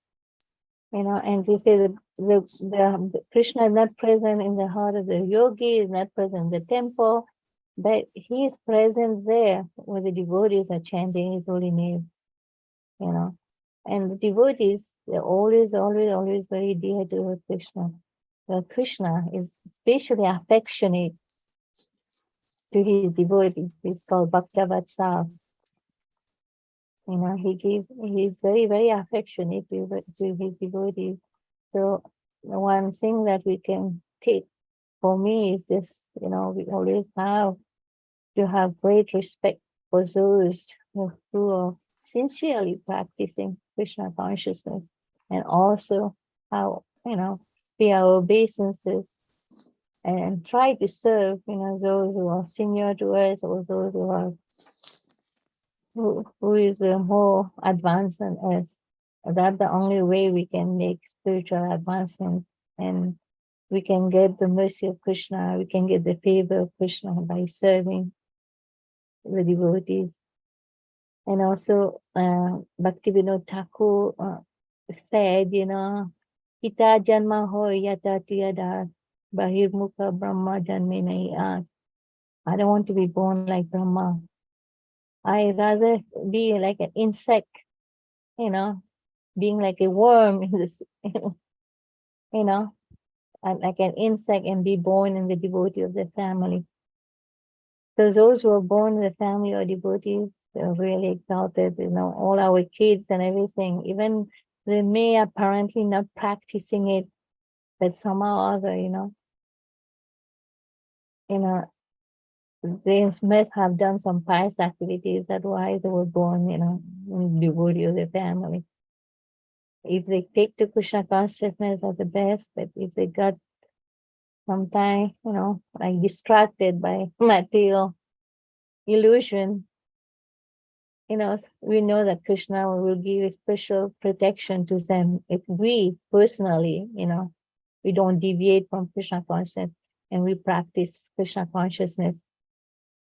and they say that the Krishna is not present in the heart of the yogi, is not present in the temple, but he is present there where the devotees are chanting his holy name, And the devotees, they're always very dear to Krishna. But Krishna is especially affectionate to his devotees. It's called Bhaktavatsal. He's very, very affectionate to his devotees. So the one thing that we can take for me is just, we always have to have great respect for those who are sincerely practicing Krishna consciousness, and also how, pay our obeisances and try to serve, those who are senior to us, or those who is more advanced than us. That's the only way we can make spiritual advancement, and we can get the mercy of Krishna, we can get the favor of Krishna by serving the devotees. And also, Bhaktivinoda Thakur said, Hita janma ho yata tuyada bahirmukha brahma janme nahi aas. I don't want to be born like Brahma. I rather be like an insect, being like a worm in this, like an insect, and be born in the devotee of the family. So those who are born in the family or devotees, they're really exalted, all our kids and everything, even they may apparently not practicing it, but somehow or other, they must have done some pious activities. That's why they were born, in the devotee of the family. If they take to Krishna consciousness, are the best, but if they got sometime, like distracted by material illusion, we know that Krishna will give a special protection to them if we personally, we don't deviate from Krishna consciousness and we practice Krishna consciousness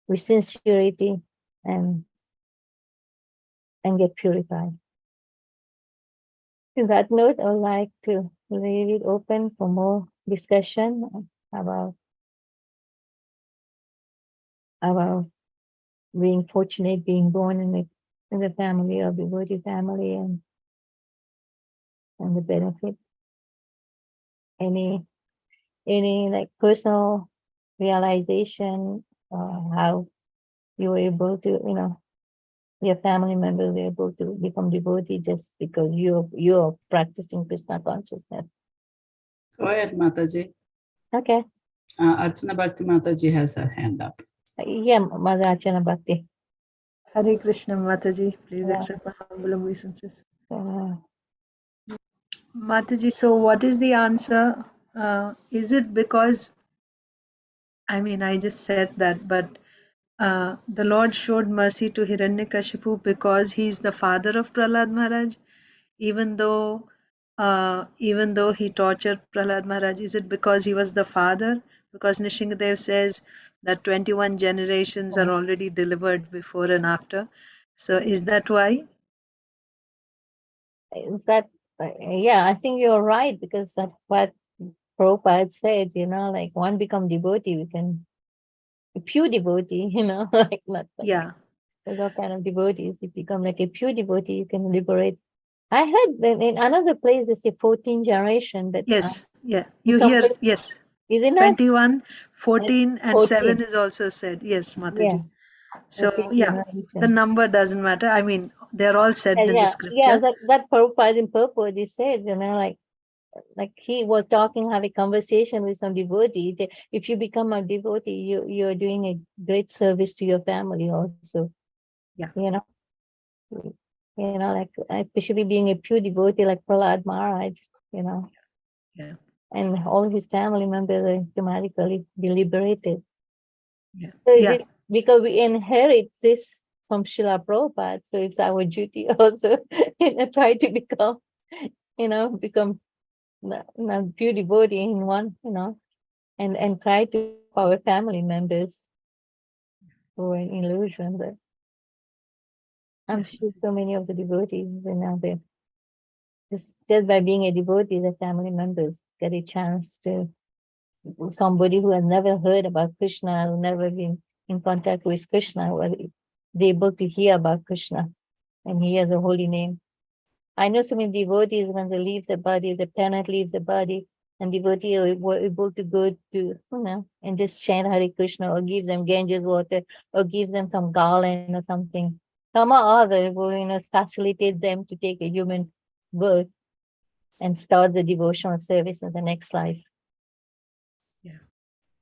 with sincerity and get purified. To that note, I would like to leave it open for more discussion about being fortunate, being born in the family of the devotee family, and the benefit. Any like personal realization, how you were able to, your family members were able to become devotee just because you're practicing Krishna consciousness. Go ahead, Mataji. Okay. Archana Bhakti Mataji has her hand up. Yeah, Mother Archana Bhakti. Hare Krishna Mataji, please Yeah. accept my humble obeisances. Mataji, so what is the answer? Is it because, I mean, I just said that, but the Lord showed mercy to Hiranyakashipu because he's the father of Prahlad Maharaj, even though he tortured Prahlad Maharaj? Is it because he was the father? Because Nishingadev says that 21 generations are already delivered before and after. So is that why? Is that, yeah, I think you're right, because that's what Prabhupada said, like one become devotee, we can, a pure devotee, like not like, Yeah. there's all kind of devotees. If you become like a pure devotee, you can liberate. I heard that in another place they say 14 generation, but Yes. Yeah. in You some hear, place, yes. is it not? 21, Like 14, and 7 14, is also said. Yes, yeah, Mataji. So 14 yeah, the generation. number doesn't matter. I mean, they're all said in the Yeah, scripture. that Prabhupada in purport, he said, like he was talking, have a conversation with some devotee. He said, if you become a devotee, you're doing a great service to your family also. Yeah. Like especially being a pure devotee like Prahlad Maharaj, Yeah. and all his family members are automatically be liberated. Yeah. So is Yeah. it because we inherit this from Srila Prabhupada? So it's our duty also, try to become pure devotee in one, and try to help our family members who are in illusion. But I'm Yes. sure so many of the devotees, they just by being a devotee, the family members get a chance to, somebody who has never heard about Krishna, who never been in contact with Krishna, was able to hear about Krishna and he has a holy name. I know so many devotees, when they leave the body, the parent leaves the body, and devotee were able to go to, and just chant Hare Krishna, or give them Ganges water, or give them some garland or something. Some or other will, facilitate them to take a human birth and start the devotional service in the next life. Yeah.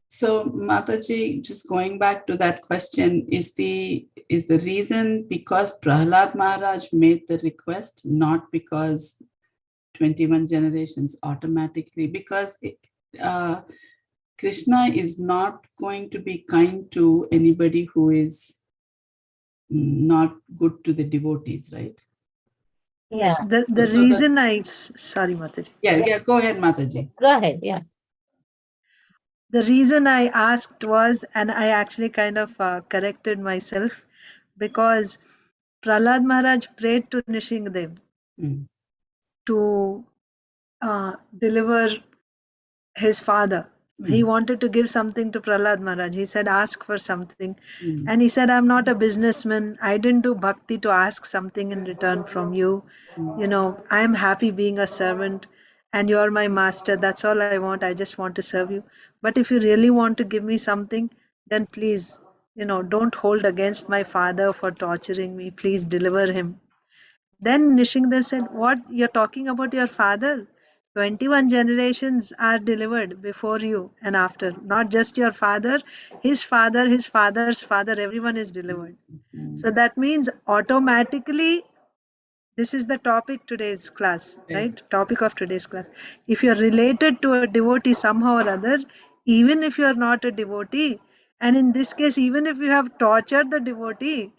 So Mataji, just going back to that question, is the reason because Prahlad Maharaj made the request, not because 21 generations automatically, because Krishna is not going to be kind to anybody who is not good to the devotees, right? Yes. Yeah. The So the, reason sorry, Mataji. yeah, go ahead, Mataji. Go ahead. Yeah. The reason I asked was, and I actually kind of corrected myself, because Prahlad Maharaj prayed to Nishingadev Mm, to deliver his father. He mm, wanted to give something to Prahlad Maharaj. He said, ask for something. mm, And he said, I'm not a businessman. I didn't do bhakti to ask something in return from you. mm, I'm happy being a servant and you're my master. That's all I want. I just want to serve you. But if you really want to give me something, then please, don't hold against my father for torturing me. Please deliver him. Then Nishingdev said, what? You're talking about your father? 21 generations are delivered before you and after. Not just your father, his father's father, everyone is delivered. mm. So that means automatically, this is the topic today's class, Right. right? Topic of today's class. If you're related to a devotee somehow or other, even if you're not a devotee, and in this case, even if you have tortured the devotee,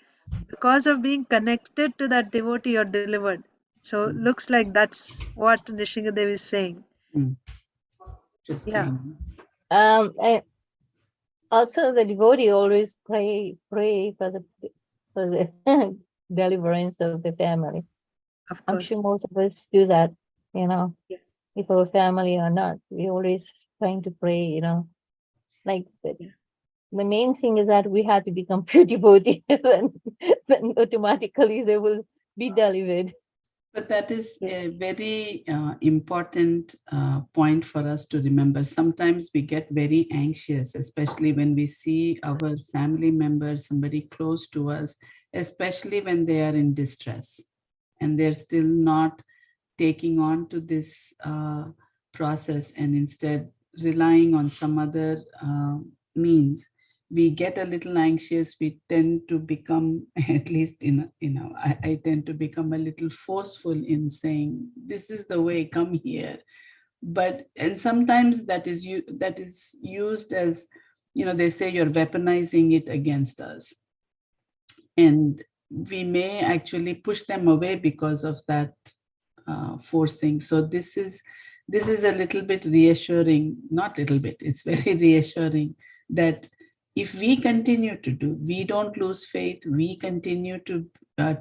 because of being connected to that devotee, you're delivered. So Mm, looks like that's what Nishingadev is saying. mm. Just Yeah, came. And also the devotee always pray for the deliverance of the family. of I'm sure course. most of us do that, Yeah, if our family or not. We always trying to pray, like yeah, the main thing is that we have to become pure devotees, then automatically they will be delivered. But that is yeah, a very important point for us to remember. Sometimes we get very anxious, especially when we see our family members, somebody close to us, especially when they are in distress and they're still not taking on to this process and instead relying on some other means. we get a little anxious, we tend to become, at least I tend to become a little forceful in saying, this is the way, come here. And sometimes that is used as, they say you're weaponizing it against us. And we may actually push them away because of that forcing. So this is a little bit reassuring, not little bit, it's very reassuring that if we continue to do, we don't lose faith, we continue to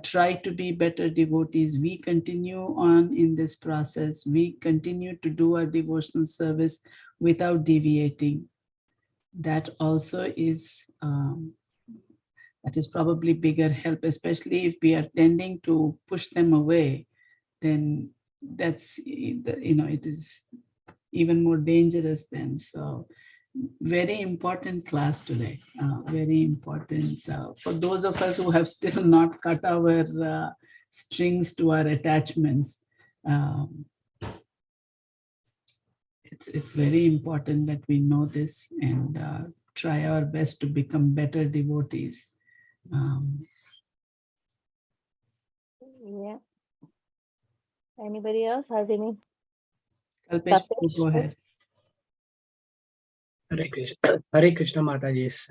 try to be better devotees, we continue on in this process, we continue to do our devotional service without deviating. That also is probably bigger help, especially if we are tending to push them away, then that's, it is even more dangerous then. So very important class today, very important for those of us who have still not cut our strings to our attachments. It's very important that we know this and try our best to become better devotees. Yeah. Anybody else has any? Kalpesh, Kalpesh, go ahead. Hare Krishna Mataji's.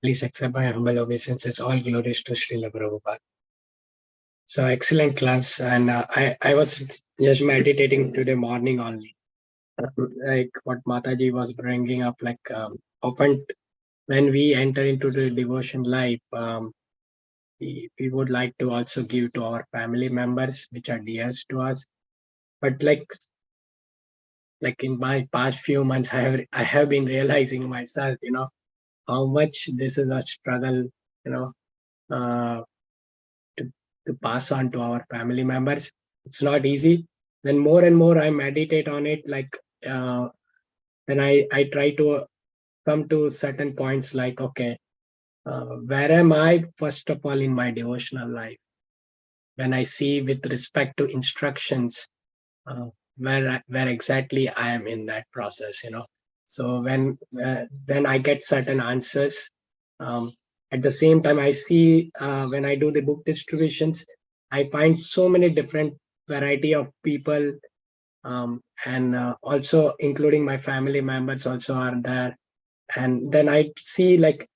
Please accept my humble obeisances. All glories to Srila Prabhupada. So excellent class, and I was just meditating today morning only, like what Mataji was bringing up, like often when we enter into the devotion life, we would like to also give to our family members, which are dear to us, but like in my past few months, I have been realizing myself, how much this is a struggle, uh, to pass on to our family members. It's not easy. When more and more I meditate on it, like then I try to come to certain points like, okay, where am I first of all in my devotional life? When I see with respect to instructions, uh, where exactly I am in that process, So when then I get certain answers. At the same time, I see when I do the book distributions, I find so many different variety of people, and also including my family members also are there. And then I see like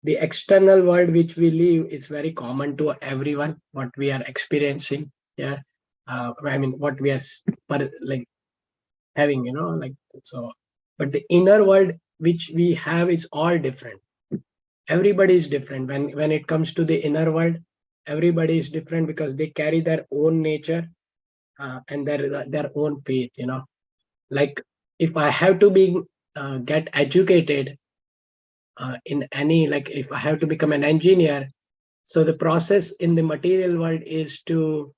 the external world which we live is very common to everyone, what we are experiencing. Yeah. I mean, what we are like having, like, so, but the inner world which we have is all different. Everybody is different. When it comes to the inner world, everybody is different because they carry their own nature, and their own faith, like if I have to be get educated in any, like if I have to become an engineer, so the process in the material world is to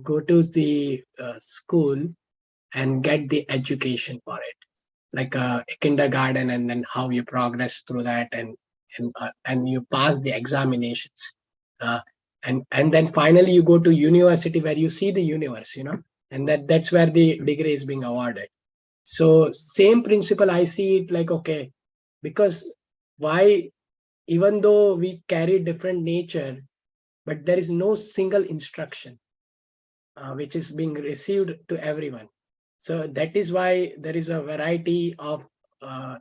go to the school and get the education for it, like a kindergarten, and then how you progress through that, and you pass the examinations, uh, and then finally you go to university where you see the universe, and that's where the degree is being awarded. So same principle I see it, like, okay, because why, even though we carry different nature, but there is no single instruction which is being received to everyone. So that is why there is a variety of uh,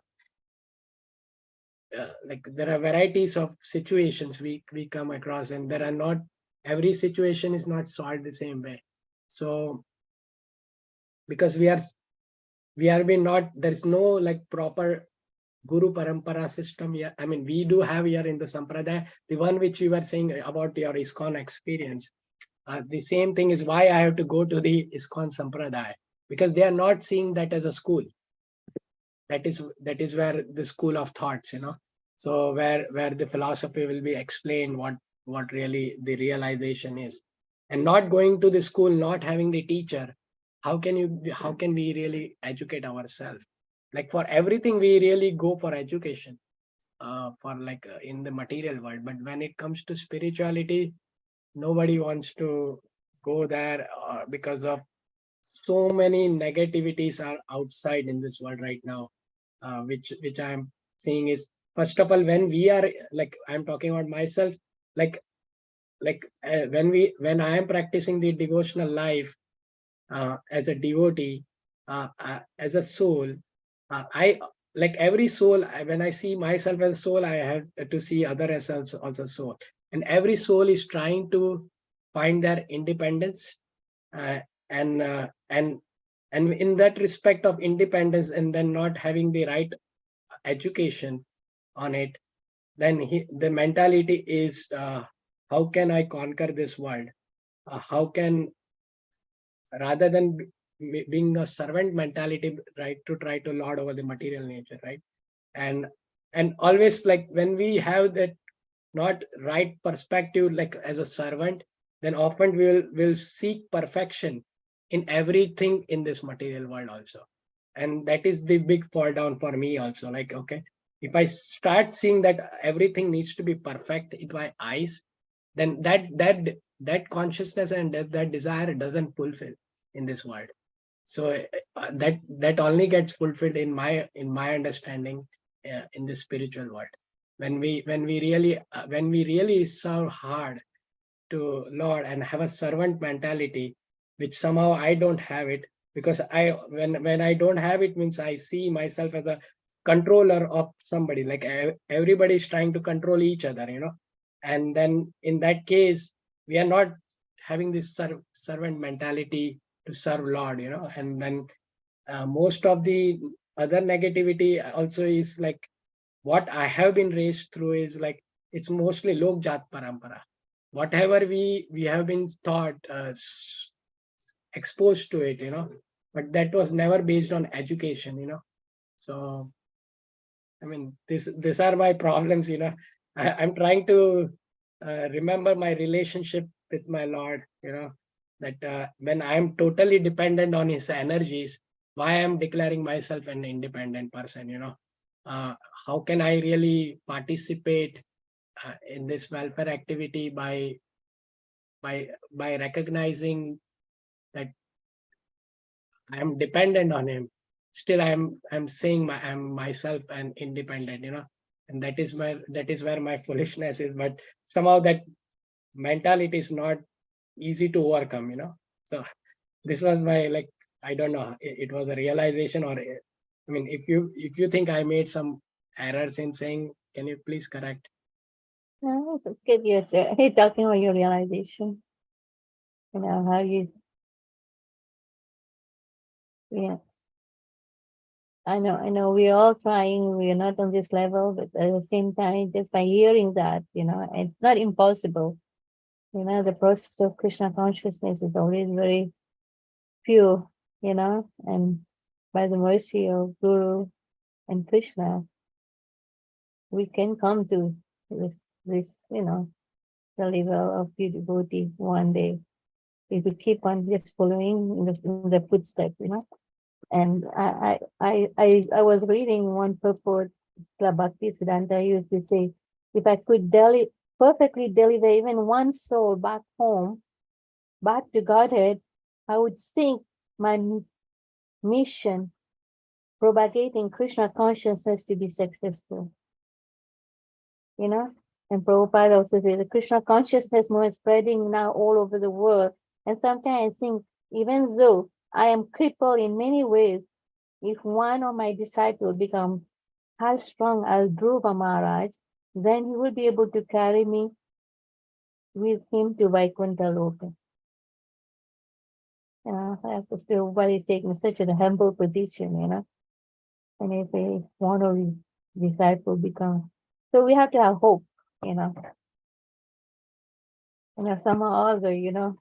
like there are varieties of situations we come across, and there are not, every situation is not solved the same way. So because we are being not, there is no like proper guru parampara system here. I mean, we do have here in the sampradaya, the one which we were saying about your ISKCON experience. The same thing is why I have to go to the ISKCON sampradaya, because they are not seeing that as a school. That is where the school of thoughts, so where the philosophy will be explained, what really the realization is. And not going to the school, not having the teacher, how can we really educate ourselves? Like for everything we really go for education, for like in the material world, but when it comes to spirituality, nobody wants to go there, because of so many negativities are outside in this world right now, which I'm seeing is first of all, when we are like, I'm talking about myself, like when I am practicing the devotional life as a devotee, as a soul, I like every soul. When I see myself as soul, I have to see other as also soul, and every soul is trying to find their independence, uh, and uh, and and in that respect of independence, and then not having the right education on it, then the mentality is, how can I conquer this world? How can, rather than being a servant mentality, right, to try to lord over the material nature, right? And always, like, when we have that not right perspective, like as a servant, then often will seek perfection in everything in this material world also. And that is the big fall down for me also. Like, okay, if I start seeing that everything needs to be perfect in my eyes, then that consciousness and that desire doesn't fulfill in this world. So that only gets fulfilled in my understanding, in the spiritual world, when we really serve hard to Lord and have a servant mentality, which somehow I don't have it, because when I don't have it, means I see myself as a controller of somebody. Like, everybody is trying to control each other, and then in that case, we are not having this servant mentality to serve Lord, and then most of the other negativity also is like, what I have been raised through is like, it's mostly lok jat parampara. Whatever we have been taught, exposed to it, but that was never based on education, So, I mean, these are my problems, I'm trying to remember my relationship with my Lord, that when I'm totally dependent on his energies, why I'm declaring myself an independent person, uh, how can I really participate in this welfare activity by recognizing that I am dependent on him. Still, I'm saying I'm myself and independent, and that is where my foolishness is. But somehow that mentality is not easy to overcome, So this was my, like, I don't know, it was a realization, or I mean, if you think I made some errors in saying, can you please correct? No, it's good. You're talking about your realization. How you, yeah. I know we're all trying, we're not on this level, but at the same time, just by hearing that, it's not impossible. The process of Krishna consciousness is always very pure, and by the mercy of Guru and Krishna, we can come to this, the level of pure devotee one day. If we keep on just following in the footsteps, And I was reading one purport, Bhakti Siddhanta used to say, if I could perfectly deliver even one soul back home, back to Godhead, I would think my mission propagating Krishna consciousness to be successful. And Prabhupada also says the Krishna consciousness movement spreading now all over the world. And sometimes I think, even though I am crippled in many ways, if one of my disciples become as strong as Dhruva Maharaj, then he will be able to carry me with him to Vaikuntha Loka. That's still what he's taking such a humble position, And if one of his disciples become, so we have to have hope, somehow or other,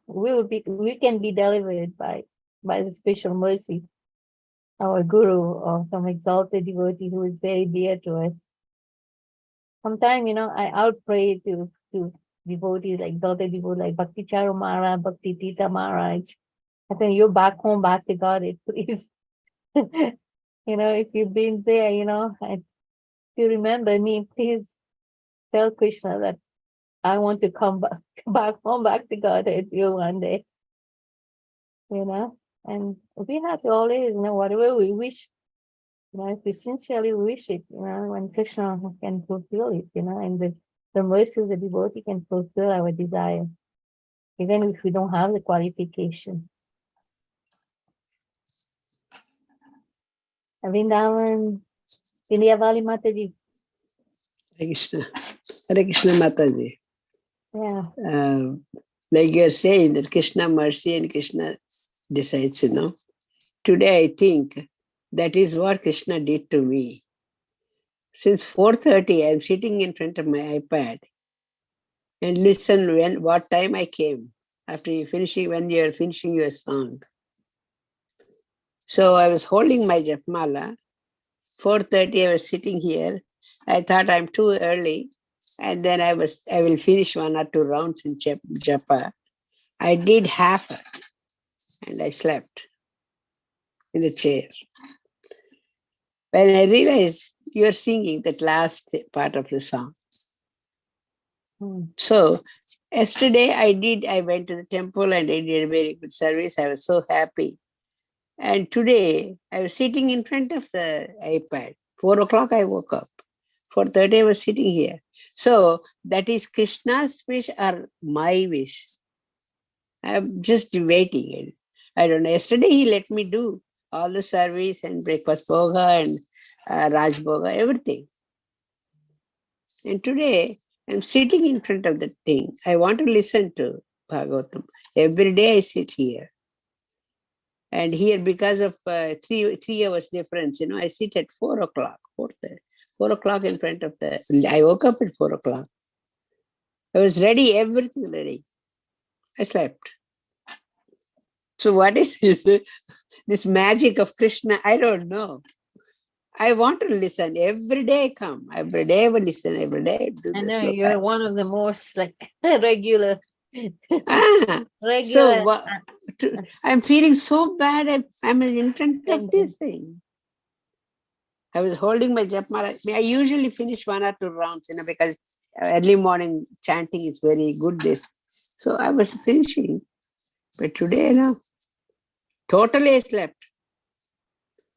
we can be delivered by the special mercy, our guru or some exalted devotee who is very dear to us. Sometimes, I outpray to devotees, like exalted devotees like Bhakti Charu Maharaj, Bhakti Tita Maharaj. I think you're back home, back to God, please. If you've been there, and if you remember me, please tell Krishna that I want to come back home, back to God with you one day. And we have to always, whatever we wish If we sincerely wish it, when Krishna can fulfill it, and the mercy of the devotee can fulfill our desire, even if we don't have the qualification. Vrindavan, India Vali Mataji. Hare Krishna Mataji. Yeah. Like you're saying that Krishna mercy and Krishna decides, Today I think that is what Krishna did to me. Since 4:30, I'm sitting in front of my iPad and listen what time I came after when you're finishing your song. So I was holding my japmala. 4:30, I was sitting here. I thought I'm too early. And then I will finish 1 or 2 rounds in japa. I did half and I slept in the chair. When I realized you're singing that last part of the song. So yesterday I went to the temple and I did a very good service. I was so happy. And today I was sitting in front of the iPad. 4 o'clock I woke up. 4:30 I was sitting here. So that is Krishna's wish or my wish. I'm just waiting. I don't know. Yesterday he let me do all the service and breakfast bhoga and Raj bhoga, everything. And today I'm sitting in front of the thing. I want to listen to Bhagavatam. Every day I sit here. And here, because of 3 hours difference, I sit at 4 o'clock, 4 o'clock in front of I woke up at 4 o'clock. I was ready, everything ready. I slept. So what is this magic of Krishna? I don't know. I want to listen. Every day I come. Every day I will listen. Every day I do I this. know you're one of the most regular. So I'm feeling so bad. I'm in front of this thing. I was holding my japmala. I usually finish 1 or 2 rounds, because early morning chanting is very good. So I was finishing. But today, totally I slept.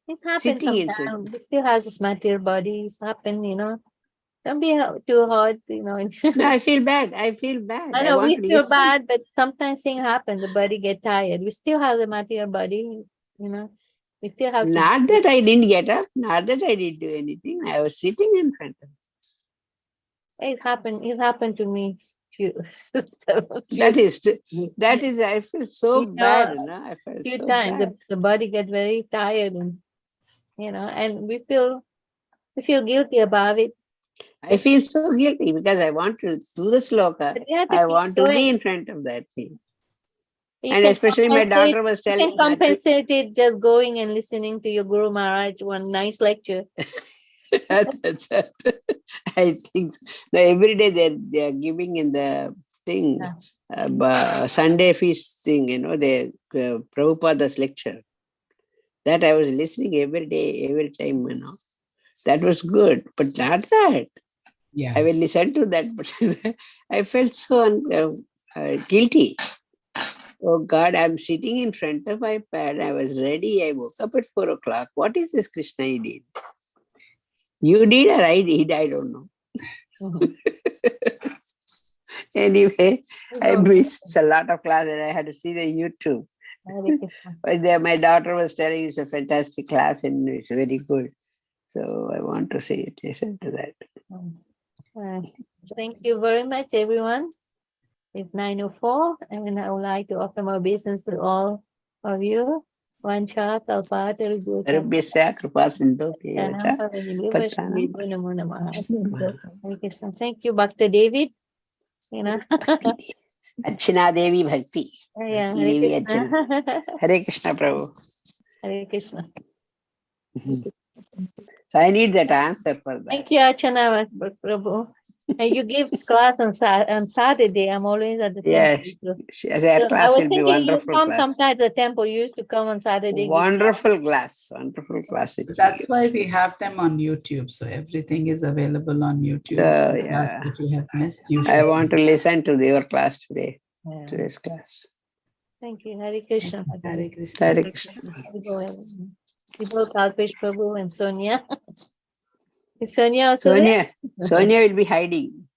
It happens sometimes. We still has this material body. It's happened, Don't be too hard, No, I feel bad. I know want we to feel listen. bad, but sometimes things happen. The body get tired. We still have the material body, We still have Not that I didn't get up. Not that I didn't do anything. I was sitting in front of It happened. It happened to me. That is. I feel so bad. I felt few so times bad. the body get very tired, and and we feel guilty about it. I feel so guilty because I want to do the sloka. I want to be in front of that thing. And especially my daughter was telling me. You can compensate it just going and listening to your Guru Maharaj, one nice lecture. That's it. I think so. Now, every day they are giving in the thing, Sunday feast thing, the Prabhupada's lecture. That I was listening every day, every time, That was good, but not that. Yeah. I will listen to that, but I felt so guilty. Oh God, I'm sitting in front of my pad. I was ready. I woke up at 4 o'clock. What is this Krishna I did? You did or I did? I don't know. Anyway, I missed a lot of class and I had to see the YouTube. But my daughter was telling it's a fantastic class and it's very good. So I want to see it, listen to that. Thank you very much, everyone. It's 9:04, and I would like to offer my obeisance to all of you. Vancha kalpata Sarvasya kripa sindhu Thank you, Bhakta David. Archana Devi Bhakti. Yeah, Devi Archana. Hare Krishna Prabhu. Hare Krishna. So I need that answer for that. Thank you, Archana Prabhu. And you give class on Saturday. I'm always at the temple. Yes, that class will be wonderful. You come sometimes the temple. You used to come on Saturday. Wonderful class. That's why we have them on YouTube. So everything is available on YouTube. So, if you have missed, I want to listen to your class today. Today's class. Thank you. Hare Krishna. Hare Krishna. Hare Krishna. Vibhor, Kalpesh Prabhu and Sonia. Is Sonia also there? Sonia will be hiding.